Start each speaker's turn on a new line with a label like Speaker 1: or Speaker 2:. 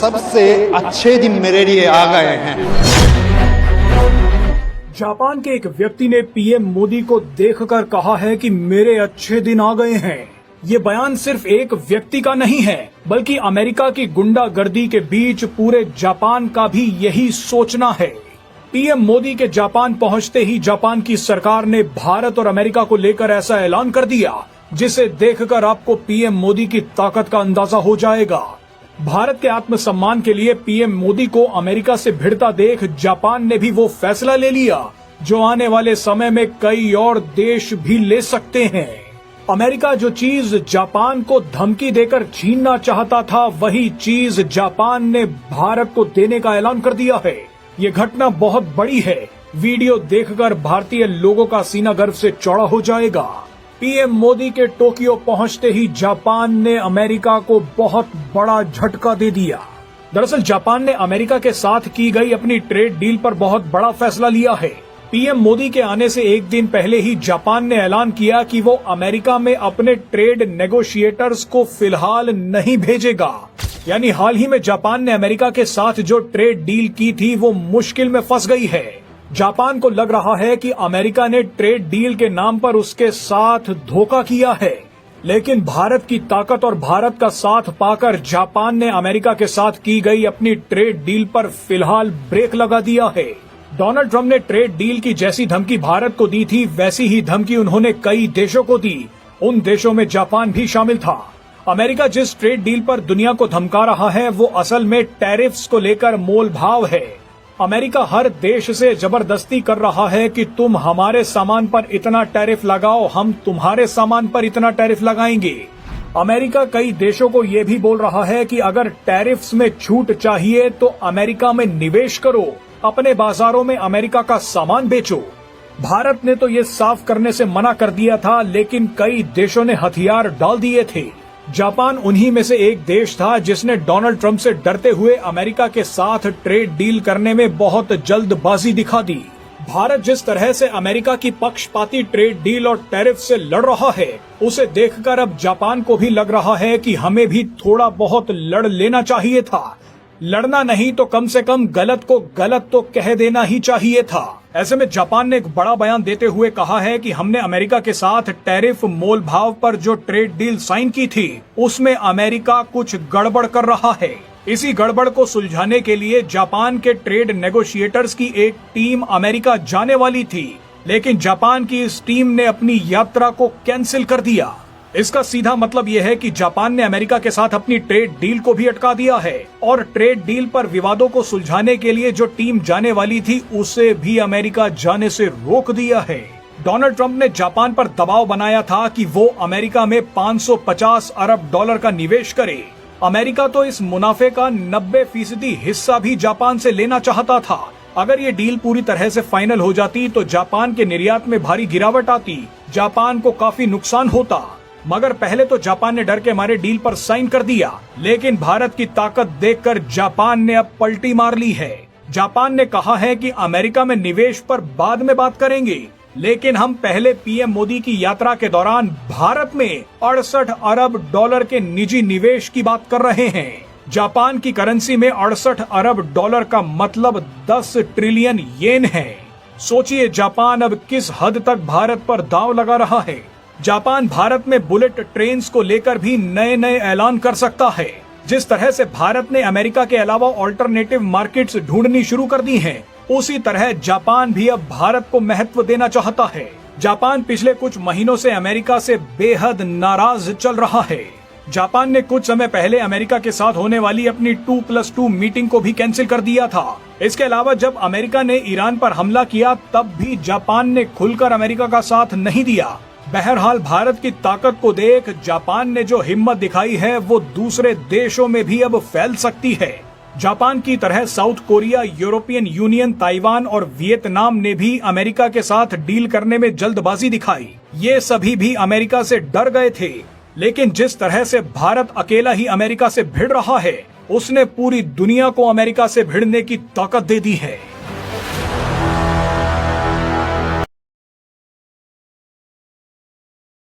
Speaker 1: सबसे अच्छे दिन मेरे लिए आ गए हैं।
Speaker 2: जापान के एक व्यक्ति ने पीएम मोदी को देखकर कहा है कि मेरे अच्छे दिन आ गए हैं। ये बयान सिर्फ एक व्यक्ति का नहीं है, बल्कि अमेरिका की गुंडागर्दी के बीच पूरे जापान का भी यही सोचना है। पीएम मोदी के जापान पहुंचते ही जापान की सरकार ने भारत और अमेरिका को लेकर ऐसा ऐलान कर दिया, जिसे देखकर आपको पीएम मोदी की ताकत का अंदाजा हो जाएगा। भारत के आत्मसम्मान के लिए पीएम मोदी को अमेरिका से भिड़ता देख जापान ने भी वो फैसला ले लिया जो आने वाले समय में कई और देश भी ले सकते हैं। अमेरिका जो चीज जापान को धमकी देकर छीनना चाहता था, वही चीज जापान ने भारत को देने का ऐलान कर दिया है। ये घटना बहुत बड़ी है। वीडियो देखकर भारतीय लोगों का सीना गर्व से चौड़ा हो जाएगा। पीएम मोदी के टोक्यो पहुंचते ही जापान ने अमेरिका को बहुत बड़ा झटका दे दिया। दरअसल जापान ने अमेरिका के साथ की गई अपनी ट्रेड डील पर बहुत बड़ा फैसला लिया है। पीएम मोदी के आने से एक दिन पहले ही जापान ने ऐलान किया कि वो अमेरिका में अपने ट्रेड नेगोशिएटर्स को फिलहाल नहीं भेजेगा। यानी हाल ही में जापान ने अमेरिका के साथ जो ट्रेड डील की थी वो मुश्किल में फंस गई है। जापान को लग रहा है कि अमेरिका ने ट्रेड डील के नाम पर उसके साथ धोखा किया है, लेकिन भारत की ताकत और भारत का साथ पाकर जापान ने अमेरिका के साथ की गई अपनी ट्रेड डील पर फिलहाल ब्रेक लगा दिया है। डोनाल्ड ट्रंप ने ट्रेड डील की जैसी धमकी भारत को दी थी, वैसी ही धमकी उन्होंने कई देशों को दी। उन देशों में जापान भी शामिल था। अमेरिका जिस ट्रेड डील पर दुनिया को धमका रहा है वो असल में टैरिफ्स को लेकर मोल भाव है। अमेरिका हर देश से जबरदस्ती कर रहा है कि तुम हमारे सामान पर इतना टैरिफ लगाओ, हम तुम्हारे सामान पर इतना टैरिफ लगाएंगे। अमेरिका कई देशों को ये भी बोल रहा है कि अगर टैरिफ्स में छूट चाहिए तो अमेरिका में निवेश करो, अपने बाजारों में अमेरिका का सामान बेचो। भारत ने तो ये साफ करने से मना कर दिया था, लेकिन कई देशों ने हथियार डाल दिए थे। जापान उन्हीं में से एक देश था जिसने डोनाल्ड ट्रंप से डरते हुए अमेरिका के साथ ट्रेड डील करने में बहुत जल्दबाजी दिखा दी। भारत जिस तरह से अमेरिका की पक्षपाती ट्रेड डील और टैरिफ से लड़ रहा है, उसे देखकर अब जापान को भी लग रहा है कि हमें भी थोड़ा बहुत लड़ लेना चाहिए था। लड़ना नहीं तो कम से कम गलत को गलत तो कह देना ही चाहिए था। ऐसे में जापान ने एक बड़ा बयान देते हुए कहा है कि हमने अमेरिका के साथ टैरिफ मोल भाव पर जो ट्रेड डील साइन की थी, उसमें अमेरिका कुछ गड़बड़ कर रहा है। इसी गड़बड़ को सुलझाने के लिए जापान के ट्रेड नेगोशिएटर्स की एक टीम अमेरिका जाने वाली थी, लेकिन जापान की इस टीम ने अपनी यात्रा को कैंसिल कर दिया। इसका सीधा मतलब यह है कि जापान ने अमेरिका के साथ अपनी ट्रेड डील को भी अटका दिया है और ट्रेड डील पर विवादों को सुलझाने के लिए जो टीम जाने वाली थी उसे भी अमेरिका जाने से रोक दिया है। डोनाल्ड ट्रंप ने जापान पर दबाव बनाया था कि वो अमेरिका में 550 अरब डॉलर का निवेश करे। अमेरिका तो इस मुनाफे का 90% हिस्सा भी जापान से लेना चाहता था। अगर ये डील पूरी तरह से फाइनल हो जाती तो जापान के निर्यात में भारी गिरावट आती, जापान को काफी नुकसान होता। मगर पहले तो जापान ने डर के मारे डील पर साइन कर दिया, लेकिन भारत की ताकत देखकर जापान ने अब पलटी मार ली है। जापान ने कहा है कि अमेरिका में निवेश पर बाद में बात करेंगे, लेकिन हम पहले पीएम मोदी की यात्रा के दौरान भारत में 68 अरब डॉलर के निजी निवेश की बात कर रहे हैं। जापान की करेंसी में 68 अरब डॉलर का मतलब 10 ट्रिलियन येन है। सोचिए जापान अब किस हद तक भारत पर दांव लगा रहा है। जापान भारत में बुलेट ट्रेन्स को लेकर भी नए नए ऐलान कर सकता है। जिस तरह से भारत ने अमेरिका के अलावा ऑल्टरनेटिव मार्केट्स ढूंढनी शुरू कर दी हैं, उसी तरह जापान भी अब भारत को महत्व देना चाहता है। जापान पिछले कुछ महीनों से अमेरिका से बेहद नाराज चल रहा है। जापान ने कुछ समय पहले अमेरिका के साथ होने वाली अपनी 2+2 मीटिंग को भी कैंसिल कर दिया था। इसके अलावा जब अमेरिका ने ईरान पर हमला किया तब भी जापान ने खुलकर अमेरिका का साथ नहीं दिया। बहरहाल भारत की ताकत को देख जापान ने जो हिम्मत दिखाई है वो दूसरे देशों में भी अब फैल सकती है। जापान की तरह south Korea, European union, Taiwan और वियतनाम ने भी अमेरिका के साथ डील करने में जल्दबाजी दिखाई। ये सभी भी अमेरिका से डर गए थे, लेकिन जिस तरह से भारत अकेला ही अमेरिका से भिड़ रहा है, उसने पूरी दुनिया को अमेरिका से भिड़ने की ताकत दे दी है।